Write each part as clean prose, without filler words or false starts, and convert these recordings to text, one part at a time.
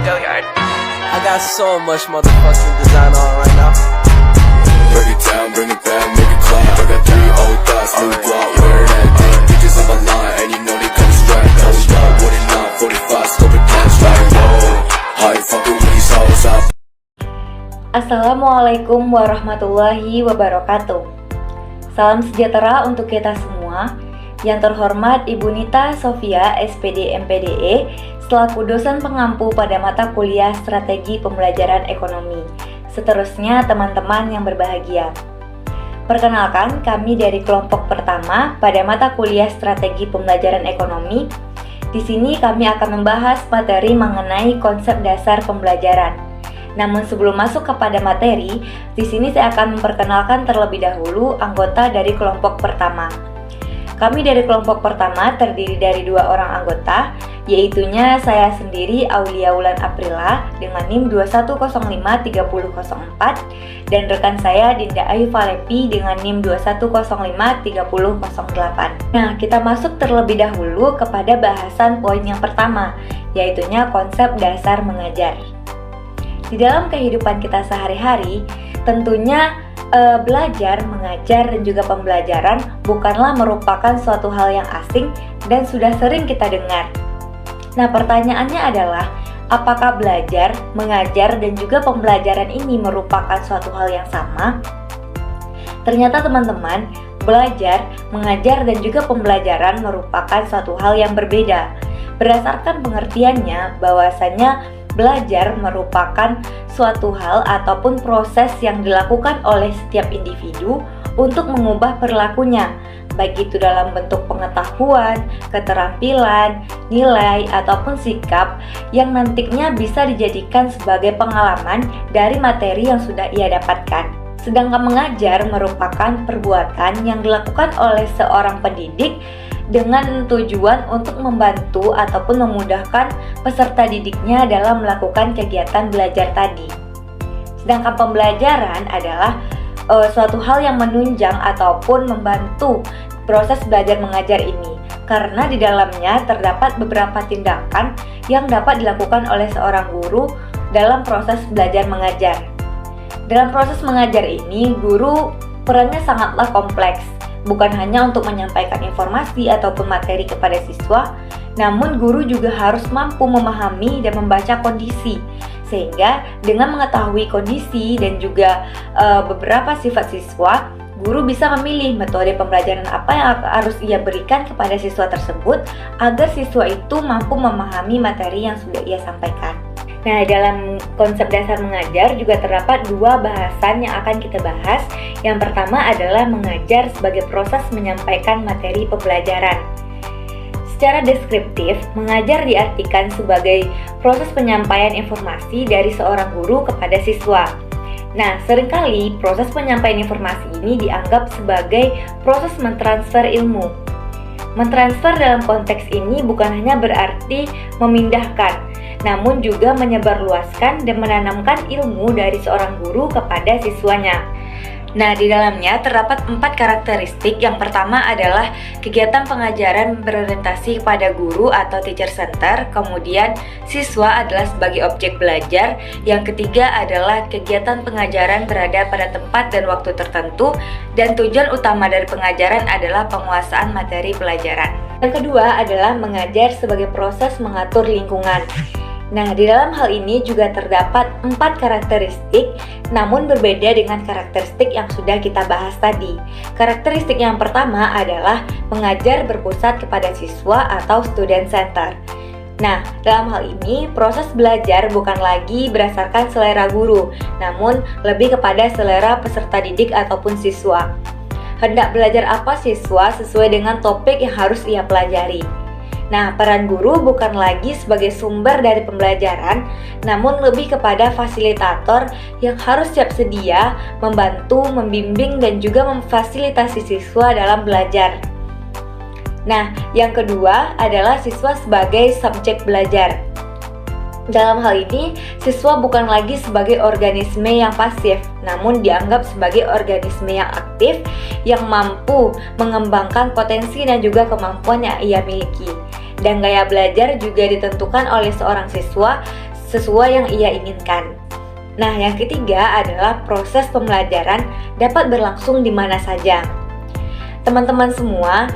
I got so much motherfucking design on right now. Break it down, bring it back, make it clap. I got 3 old thoughts, new block, where that day. Bitches on my line, and you know they come straight. Hold up, what it not, 45, scope it cash like whoa. How you fucking with these hoes up? Assalamualaikum warahmatullahi wabarakatuh. Salam sejahtera untuk kita semua. Yang terhormat Ibu Nita Sofia, SPD MPDE, selaku dosen pengampu pada mata kuliah Strategi Pembelajaran Ekonomi. Seterusnya teman-teman yang berbahagia. Perkenalkan, kami dari kelompok pertama pada mata kuliah Strategi Pembelajaran Ekonomi. Di sini kami akan membahas materi mengenai konsep dasar pembelajaran. Namun sebelum masuk kepada materi, di sini saya akan memperkenalkan terlebih dahulu anggota dari kelompok pertama. Kami dari kelompok pertama terdiri dari 2 orang anggota, yaitunya saya sendiri Aulia Wulan Aprila dengan NIM 21053004 dan rekan saya Dinda Ayu Falepi dengan NIM 21053008. Nah, kita masuk terlebih dahulu kepada bahasan poin yang pertama, yaitunya konsep dasar mengajar. Di dalam kehidupan kita sehari-hari, tentunya belajar, mengajar, dan juga pembelajaran bukanlah merupakan suatu hal yang asing dan sudah sering kita dengar. Nah, pertanyaannya adalah, apakah belajar, mengajar, dan juga pembelajaran ini merupakan suatu hal yang sama? Ternyata teman-teman, belajar, mengajar, dan juga pembelajaran merupakan suatu hal yang berbeda. Berdasarkan pengertiannya, bahwasanya belajar merupakan suatu hal ataupun proses yang dilakukan oleh setiap individu untuk mengubah perilakunya, baik itu dalam bentuk pengetahuan, keterampilan, nilai, ataupun sikap yang nantinya bisa dijadikan sebagai pengalaman dari materi yang sudah ia dapatkan. Sedangkan mengajar merupakan perbuatan yang dilakukan oleh seorang pendidik dengan tujuan untuk membantu ataupun memudahkan peserta didiknya dalam melakukan kegiatan belajar tadi. Sedangkan pembelajaran adalah suatu hal yang menunjang ataupun membantu proses belajar mengajar ini, karena di dalamnya terdapat beberapa tindakan yang dapat dilakukan oleh seorang guru dalam proses belajar mengajar. Dalam proses mengajar ini, guru perannya sangatlah kompleks. Bukan hanya untuk menyampaikan informasi ataupun materi kepada siswa, namun guru juga harus mampu memahami dan membaca kondisi. Sehingga dengan mengetahui kondisi dan juga beberapa sifat siswa, guru bisa memilih metode pembelajaran apa yang harus ia berikan kepada siswa tersebut agar siswa itu mampu memahami materi yang sudah ia sampaikan. Nah, dalam konsep dasar mengajar juga terdapat 2 bahasan yang akan kita bahas. Yang pertama adalah mengajar sebagai proses menyampaikan materi pembelajaran. Secara deskriptif, mengajar diartikan sebagai proses penyampaian informasi dari seorang guru kepada siswa. Nah, seringkali proses penyampaian informasi ini dianggap sebagai proses mentransfer ilmu. Mentransfer dalam konteks ini bukan hanya berarti memindahkan, namun juga menyebarluaskan dan menanamkan ilmu dari seorang guru kepada siswanya. Nah, di dalamnya terdapat 4 karakteristik. Yang pertama adalah kegiatan pengajaran berorientasi kepada guru atau teacher center. Kemudian, siswa adalah sebagai objek belajar. Yang ketiga adalah kegiatan pengajaran berada pada tempat dan waktu tertentu. Dan tujuan utama dari pengajaran adalah penguasaan materi pelajaran. Yang kedua adalah mengajar sebagai proses mengatur lingkungan. Nah, di dalam hal ini juga terdapat 4 karakteristik, namun berbeda dengan karakteristik yang sudah kita bahas tadi. Karakteristik yang pertama adalah mengajar berpusat kepada siswa atau student center. Nah, dalam hal ini proses belajar bukan lagi berdasarkan selera guru, namun lebih kepada selera peserta didik ataupun siswa. Hendak belajar apa siswa sesuai dengan topik yang harus ia pelajari. Nah, peran guru bukan lagi sebagai sumber dari pembelajaran, namun lebih kepada fasilitator yang harus siap sedia, membantu, membimbing, dan juga memfasilitasi siswa dalam belajar. Nah, yang kedua adalah siswa sebagai subjek belajar. Dalam hal ini, siswa bukan lagi sebagai organisme yang pasif, namun dianggap sebagai organisme yang aktif, yang mampu mengembangkan potensi dan juga kemampuan yang ia miliki. Dan gaya belajar juga ditentukan oleh seorang siswa sesuai yang ia inginkan. Nah, yang ketiga adalah proses pembelajaran dapat berlangsung di mana saja. Teman-teman semua,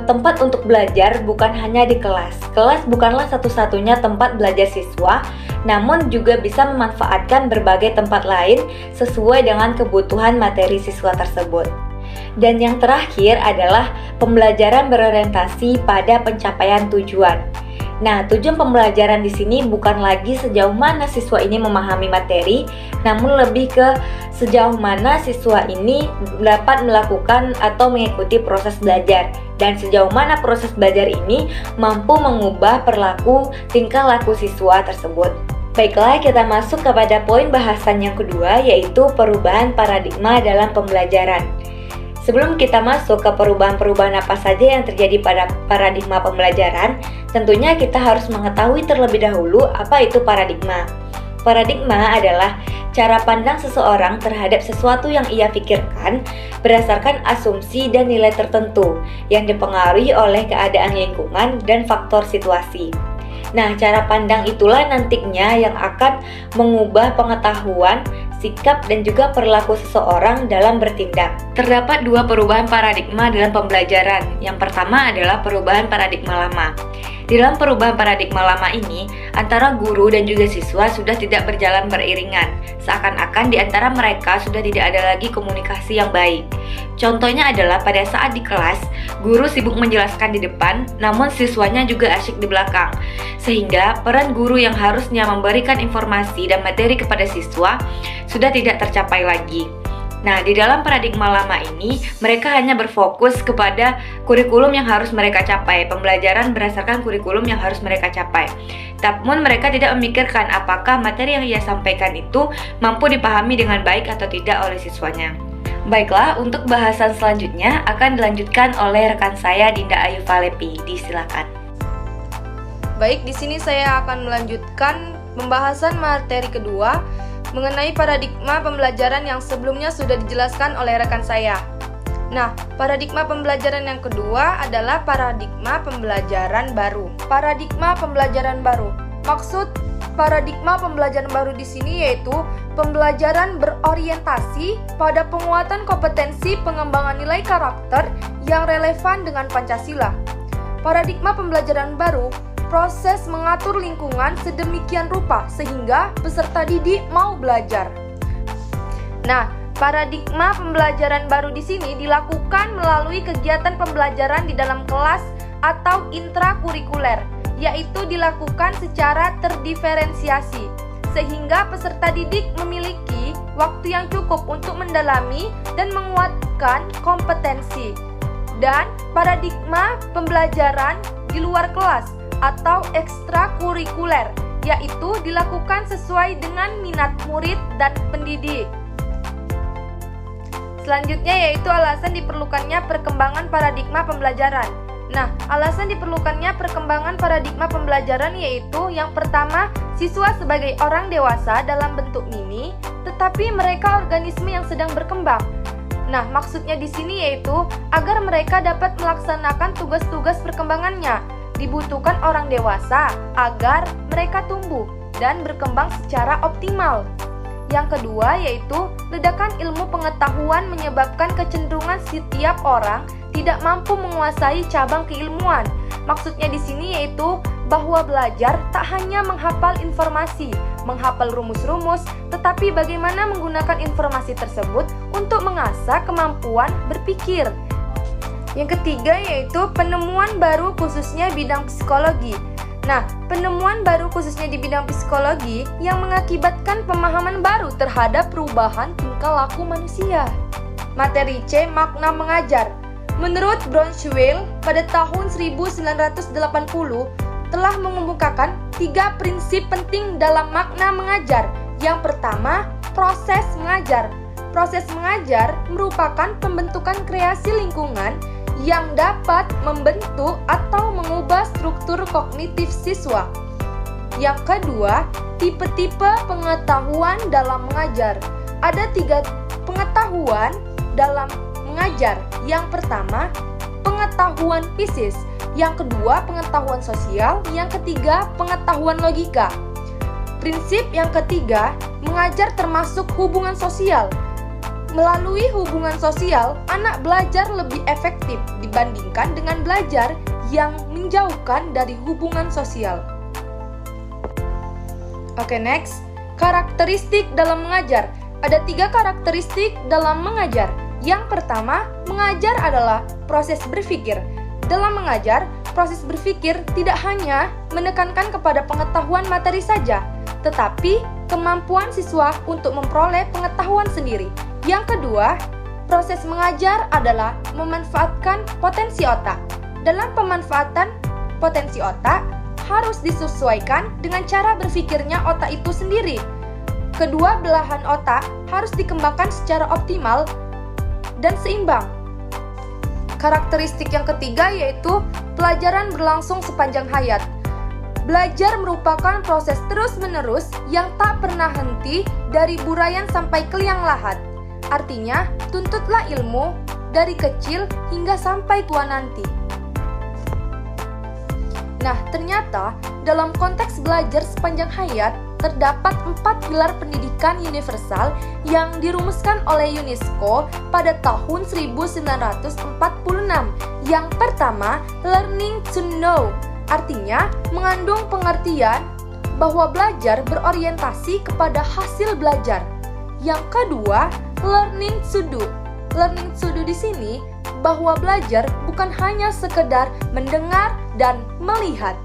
tempat untuk belajar bukan hanya di kelas. Kelas bukanlah satu-satunya tempat belajar siswa, namun juga bisa memanfaatkan berbagai tempat lain sesuai dengan kebutuhan materi siswa tersebut. Dan yang terakhir adalah pembelajaran berorientasi pada pencapaian tujuan. Nah, tujuan pembelajaran di sini bukan lagi sejauh mana siswa ini memahami materi, namun lebih ke sejauh mana siswa ini dapat melakukan atau mengikuti proses belajar, dan sejauh mana proses belajar ini mampu mengubah perilaku tingkah laku siswa tersebut. Baiklah, kita masuk kepada poin bahasan yang kedua, yaitu perubahan paradigma dalam pembelajaran. Sebelum kita masuk ke perubahan-perubahan apa saja yang terjadi pada paradigma pembelajaran, tentunya kita harus mengetahui terlebih dahulu apa itu paradigma. Paradigma adalah cara pandang seseorang terhadap sesuatu yang ia pikirkan berdasarkan asumsi dan nilai tertentu yang dipengaruhi oleh keadaan lingkungan dan faktor situasi. Nah, cara pandang itulah nantinya yang akan mengubah pengetahuan, sikap, dan juga perilaku seseorang dalam bertindak. Terdapat dua perubahan paradigma dalam pembelajaran. Yang pertama adalah perubahan paradigma lama. Di dalam perubahan paradigma lama ini, antara guru dan juga siswa sudah tidak berjalan beriringan. Seakan-akan di antara mereka sudah tidak ada lagi komunikasi yang baik. Contohnya adalah pada saat di kelas, guru sibuk menjelaskan di depan, namun siswanya juga asyik di belakang. Sehingga peran guru yang harusnya memberikan informasi dan materi kepada siswa sudah tidak tercapai lagi. Nah, di dalam paradigma lama ini, mereka hanya berfokus kepada kurikulum yang harus mereka capai, pembelajaran berdasarkan kurikulum yang harus mereka capai. Namun mereka tidak memikirkan apakah materi yang ia sampaikan itu mampu dipahami dengan baik atau tidak oleh siswanya. Baiklah, untuk bahasan selanjutnya akan dilanjutkan oleh rekan saya Dinda Ayu Falepi. Disilakan. Baik, di sini saya akan melanjutkan pembahasan materi kedua mengenai paradigma pembelajaran yang sebelumnya sudah dijelaskan oleh rekan saya. Nah, paradigma pembelajaran yang kedua adalah paradigma pembelajaran baru. Paradigma pembelajaran baru. Maksud paradigma pembelajaran baru di sini yaitu pembelajaran berorientasi pada penguatan kompetensi pengembangan nilai karakter yang relevan dengan Pancasila. Paradigma pembelajaran baru proses mengatur lingkungan sedemikian rupa sehingga peserta didik mau belajar. Nah, paradigma pembelajaran baru di sini dilakukan melalui kegiatan pembelajaran di dalam kelas atau intrakurikuler, yaitu dilakukan secara terdiferensiasi, sehingga peserta didik memiliki waktu yang cukup untuk mendalami dan menguatkan kompetensi. Dan paradigma pembelajaran di luar kelas atau ekstrakurikuler, yaitu dilakukan sesuai dengan minat murid dan pendidik. Selanjutnya yaitu alasan diperlukannya perkembangan paradigma pembelajaran. Nah, alasan diperlukannya perkembangan paradigma pembelajaran yaitu yang pertama, siswa sebagai orang dewasa dalam bentuk mini, tetapi mereka organisme yang sedang berkembang. Nah, maksudnya di sini yaitu agar mereka dapat melaksanakan tugas-tugas perkembangannya. Dibutuhkan orang dewasa agar mereka tumbuh dan berkembang secara optimal. Yang kedua yaitu ledakan ilmu pengetahuan menyebabkan kecenderungan setiap orang tidak mampu menguasai cabang keilmuan. Maksudnya di sini yaitu bahwa belajar tak hanya menghafal informasi, menghafal rumus-rumus, tetapi bagaimana menggunakan informasi tersebut untuk mengasah kemampuan berpikir. Yang ketiga yaitu penemuan baru khususnya bidang psikologi. Nah, penemuan baru khususnya di bidang psikologi yang mengakibatkan pemahaman baru terhadap perubahan tingkah laku manusia. Materi C, makna mengajar. Menurut Bronswell, pada tahun 1980 telah mengemukakan 3 prinsip penting dalam makna mengajar. Yang pertama, proses mengajar. Proses mengajar merupakan pembentukan kreasi lingkungan yang dapat membentuk atau mengubah struktur kognitif siswa. Yang kedua, tipe-tipe pengetahuan dalam mengajar. Ada 3 pengetahuan dalam mengajar. Yang pertama, pengetahuan fisis. Yang kedua, pengetahuan sosial. Yang ketiga, pengetahuan logika. Prinsip yang ketiga, mengajar termasuk hubungan sosial. Melalui hubungan sosial, anak belajar lebih efektif dibandingkan dengan belajar yang menjauhkan dari hubungan sosial. Oke, next. Karakteristik dalam mengajar. Ada 3 karakteristik dalam mengajar. Yang pertama, mengajar adalah proses berpikir. Dalam mengajar, proses berpikir tidak hanya menekankan kepada pengetahuan materi saja, tetapi kemampuan siswa untuk memperoleh pengetahuan sendiri. Yang kedua, proses mengajar adalah memanfaatkan potensi otak. Dalam pemanfaatan potensi otak, harus disesuaikan dengan cara berpikirnya otak itu sendiri. Kedua belahan otak harus dikembangkan secara optimal dan seimbang. Karakteristik yang ketiga yaitu pelajaran berlangsung sepanjang hayat. Belajar merupakan proses terus-menerus yang tak pernah henti dari burayan sampai ke liang lahat. Artinya, tuntutlah ilmu dari kecil hingga sampai tua nanti. Nah, ternyata dalam konteks belajar sepanjang hayat, terdapat 4 pilar pendidikan universal yang dirumuskan oleh UNESCO pada tahun 1946. Yang pertama, learning to know, artinya mengandung pengertian bahwa belajar berorientasi kepada hasil belajar. Yang kedua, learning to do. Learning to do di sini bahwa belajar bukan hanya sekedar mendengar dan melihat.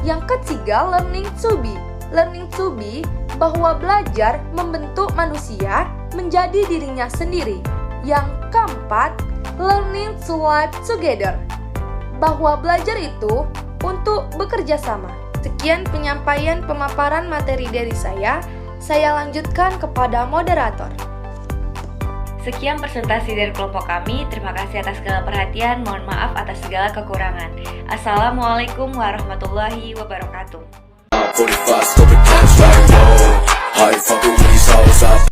Yang ketiga, learning to be. Learning to be bahwa belajar membentuk manusia menjadi dirinya sendiri. Yang keempat, learning to live together. Bahwa belajar itu untuk bekerja sama. Sekian penyampaian pemaparan materi dari saya lanjutkan kepada moderator. Sekian presentasi dari kelompok kami. Terima kasih atas segala perhatian. Mohon maaf atas segala kekurangan. Assalamualaikum warahmatullahi wabarakatuh. 45, scope it cash like, whoa. How you fucking with these hoes? I